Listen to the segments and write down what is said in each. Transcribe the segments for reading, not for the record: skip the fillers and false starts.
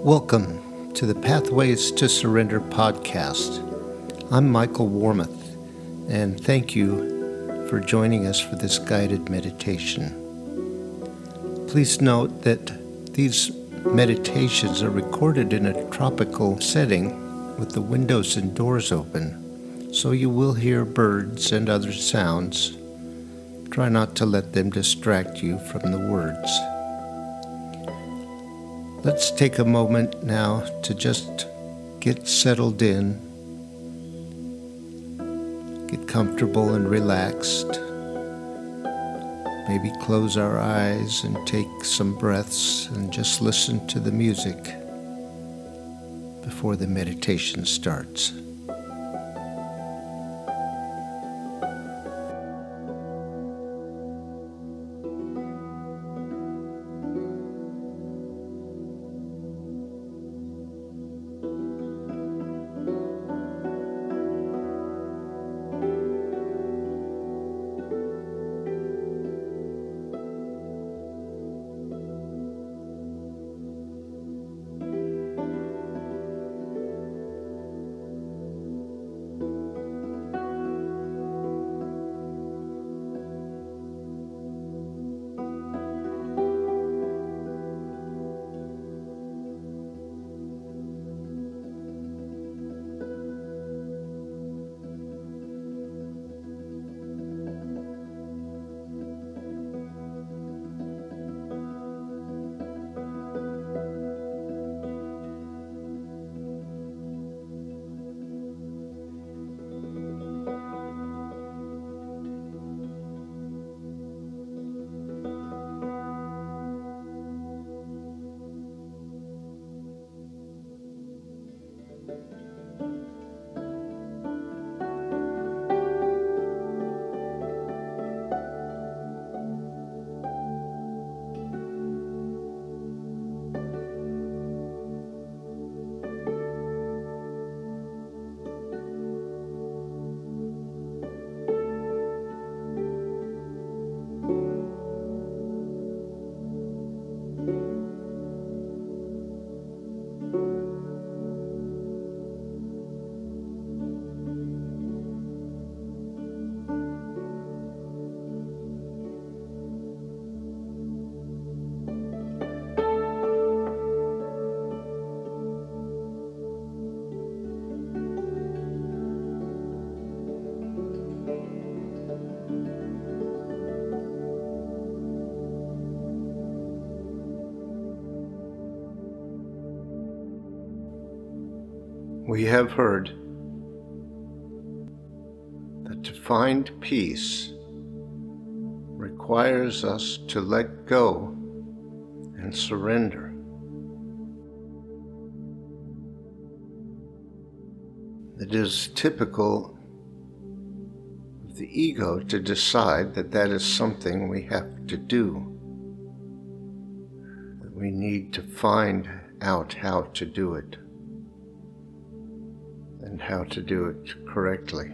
Welcome to the Pathways to Surrender podcast. I'm Michael Warmoth, and thank you for joining us for this guided meditation. Please note that these meditations are recorded in a tropical setting with the windows and doors open, so you will hear birds and other sounds. Try not to let them distract you from the words. Let's take a moment now to just get settled in, get comfortable and relaxed. Maybe close our eyes and take some breaths and just listen to the music before the meditation starts. We have heard that to find peace requires us to let go and surrender. It is typical of the ego to decide that that is something we have to do, that we need to find out how to do it, and how to do it correctly.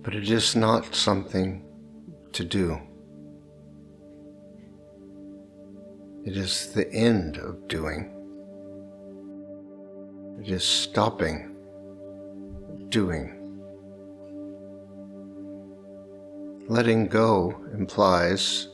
But it is not something to do. It is the end of doing. It is stopping doing. Letting go implies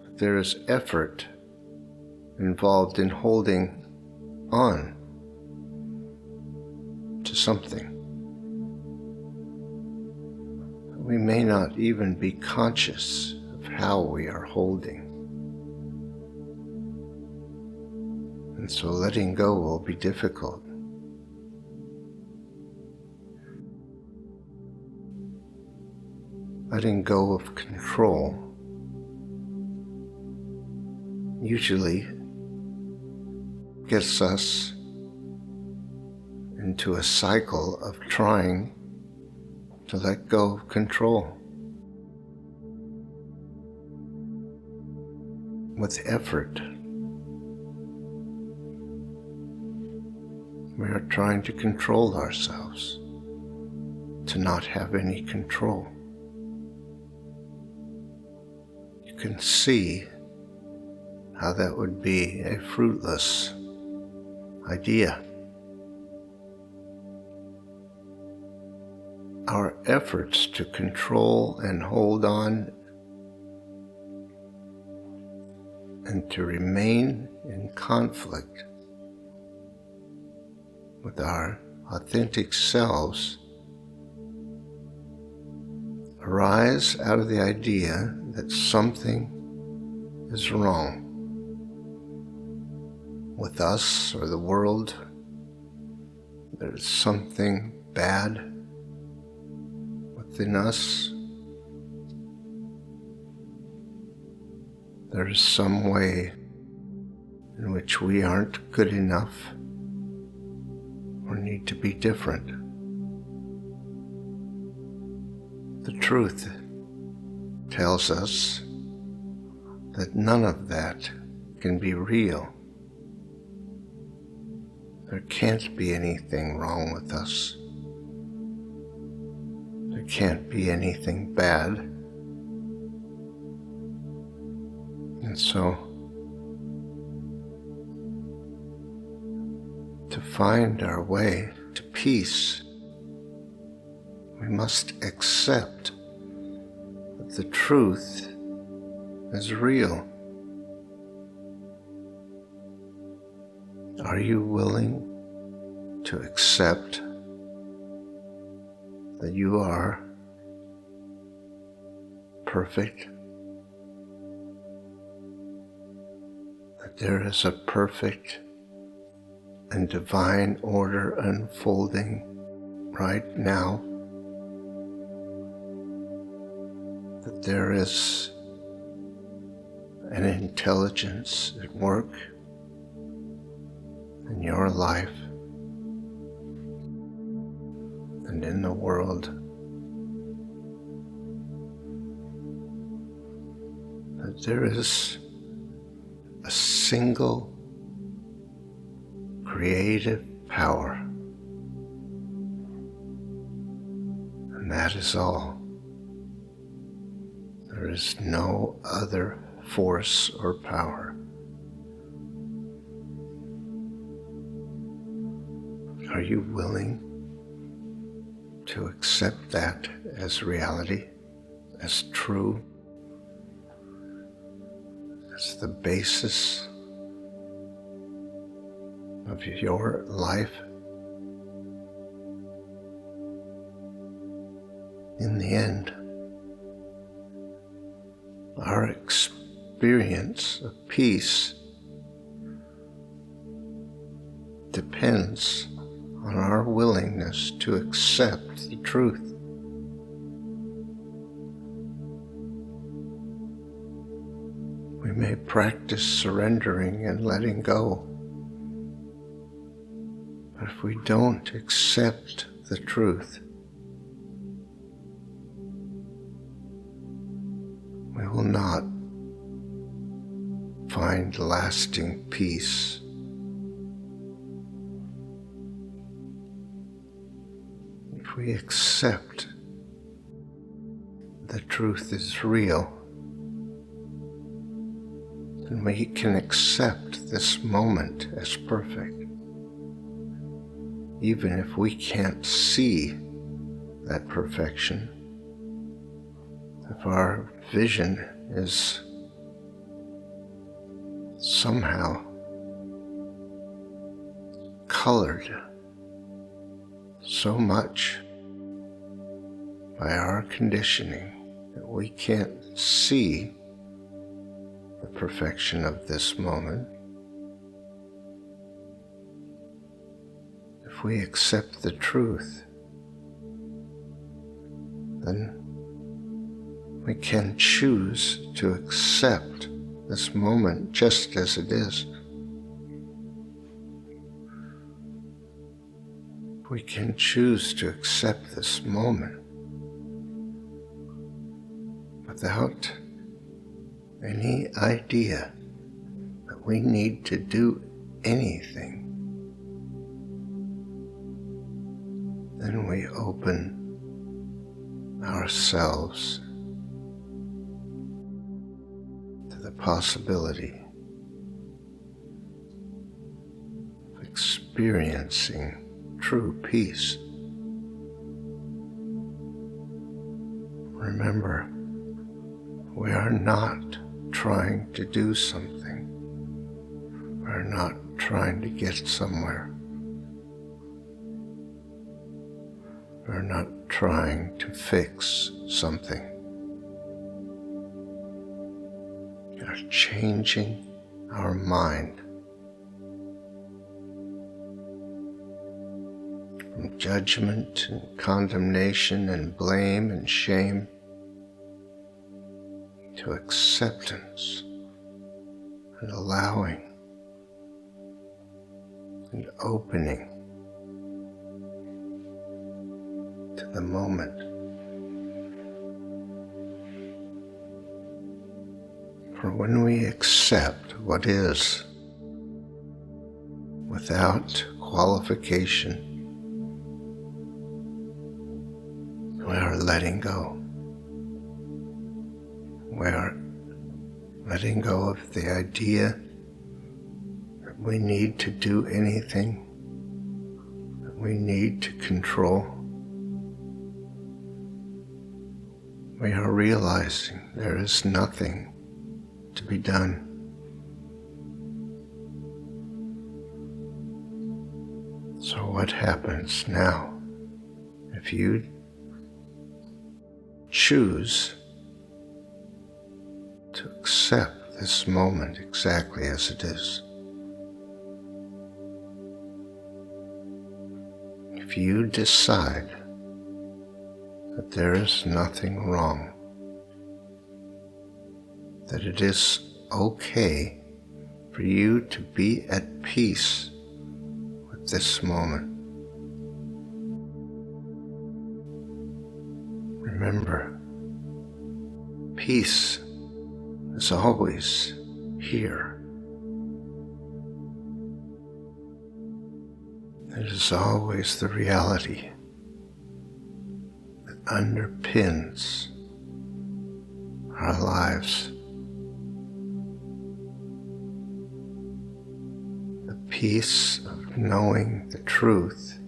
that there is effort involved in holding on to something. We may not even be conscious of how we are holding. And so letting go will be difficult. Letting go of control usually gets us into a cycle of trying to let go of control. With effort, we are trying to control ourselves, to not have any control. can see how that would be a fruitless idea. Our efforts to control and hold on and to remain in conflict with our authentic selves arise out of the idea that something is wrong with us or the world. There's something bad within us. There's some way in which we aren't good enough or need to be different. The truth tells us that none of that can be real. There can't be anything wrong with us. There can't be anything bad. And so, to find our way to peace, we must accept that the truth is real. Are you willing to accept that you are perfect? That there is a perfect and divine order unfolding right now? That there is an intelligence at work in your life and in the world, that there is a single creative power, and that is all. There is no other force or power. Are you willing to accept that as reality, as true, as the basis of your life? In the end, our experience of peace depends on our willingness to accept the truth. We may practice surrendering and letting go, but if we don't accept the truth, we will not find lasting peace. If we accept the truth is real, then we can accept this moment as perfect, even if we can't see that perfection. If our vision is somehow colored so much by our conditioning that we can't see the perfection of this moment, if we accept the truth, then we can choose to accept this moment just as it is. We can choose to accept this moment without any idea that we need to do anything. Then we open ourselves possibility of experiencing true peace. Remember, we are not trying to do something. We're not trying to get somewhere. We're not trying to fix something. We are changing our mind from judgment and condemnation and blame and shame to acceptance and allowing and opening to the moment. For when we accept what is without qualification, we are letting go. We are letting go of the idea that we need to do anything, that we need to control. We are realizing there is nothing to be done. So what happens now if you choose to accept this moment exactly as it is? If you decide that there is nothing wrong, that it is okay for you to be at peace with this moment. Remember, peace is always here. It is always the reality that underpins our lives. The peace of knowing the truth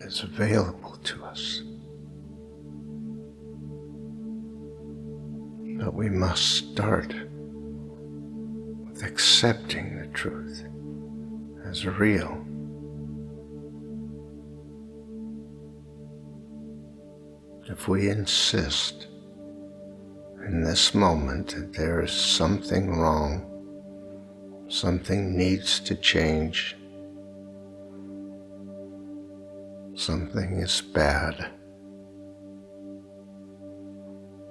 is available to us. But we must start with accepting the truth as real. If we insist in this moment that there is something wrong, something needs to change, something is bad,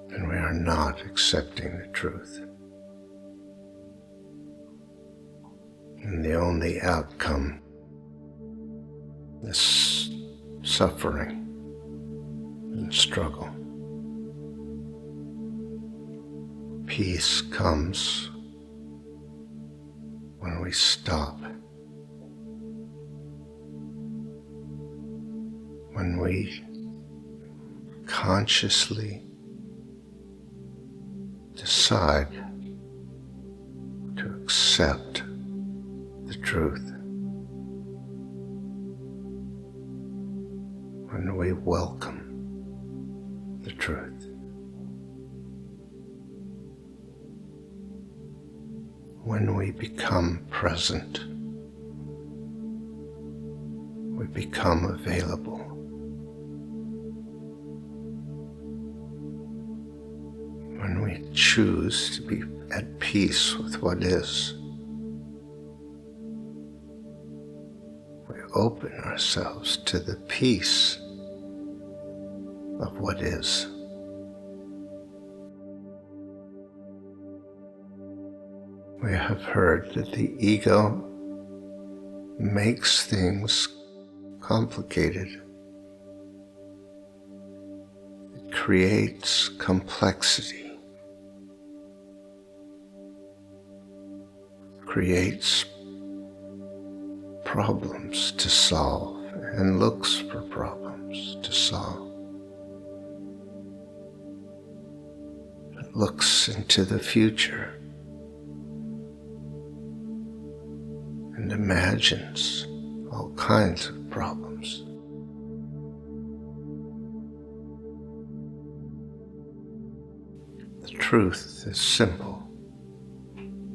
then we are not accepting the truth. And the only outcome is suffering and struggle. Peace comes when we stop, when we consciously decide to accept the truth, when we welcome the truth, when we become present, we become available. When we choose to be at peace with what is, we open ourselves to the peace of what is. We have heard that the ego makes things complicated. It creates complexity, creates problems to solve, and looks for problems to solve. that looks into the future and imagines all kinds of problems. The truth is simple,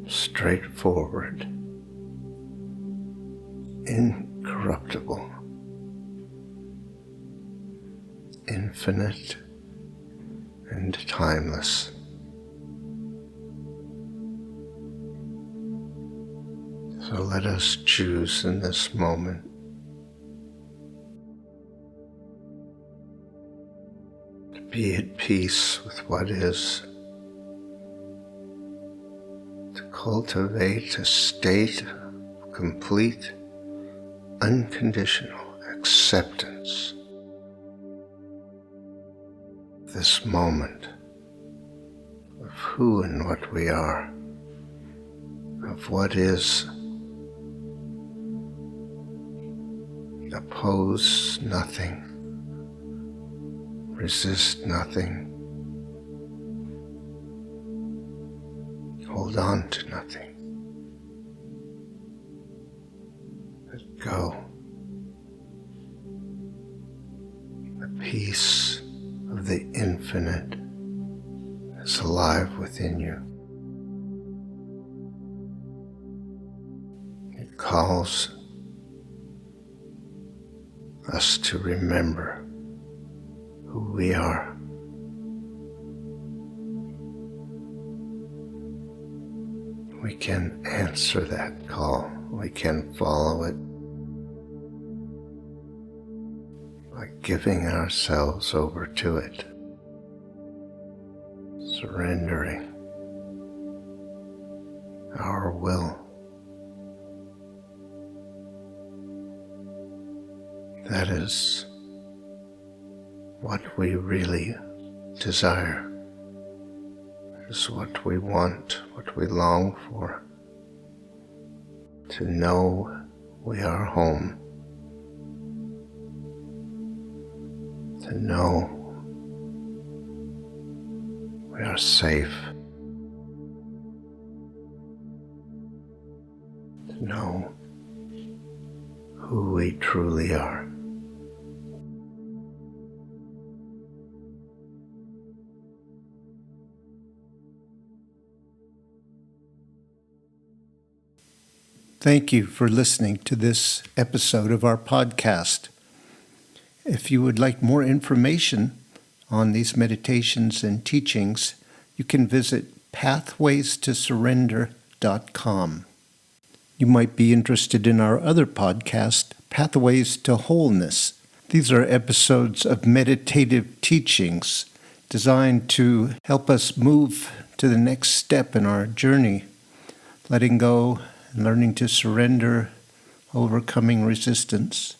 straightforward, incorruptible, infinite, and timeless. So let us choose in this moment to be at peace with what is, to cultivate a state of complete, unconditional acceptance of this moment, of who and what we are, of what is. Oppose nothing, resist nothing, hold on to nothing. Let go. The peace of the infinite is alive within you. It calls us to remember who we are. We can answer that call. We can follow it by giving ourselves over to it, surrendering our will. That is what we really desire. It is what we want, what we long for. To know we are home. To know we are safe. To know who we truly are. Thank you for listening to this episode of our podcast. If you would like more information on these meditations and teachings, you can visit pathwaystosurrender.com. You might be interested in our other podcast, Pathways to Wholeness. These are episodes of meditative teachings designed to help us move to the next step in our journey, letting go, learning to surrender, overcoming resistance.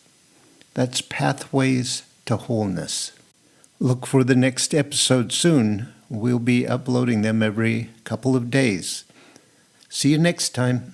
That's Pathways to Wholeness. Look for the next episode soon. We'll be uploading them every couple of days. See you next time.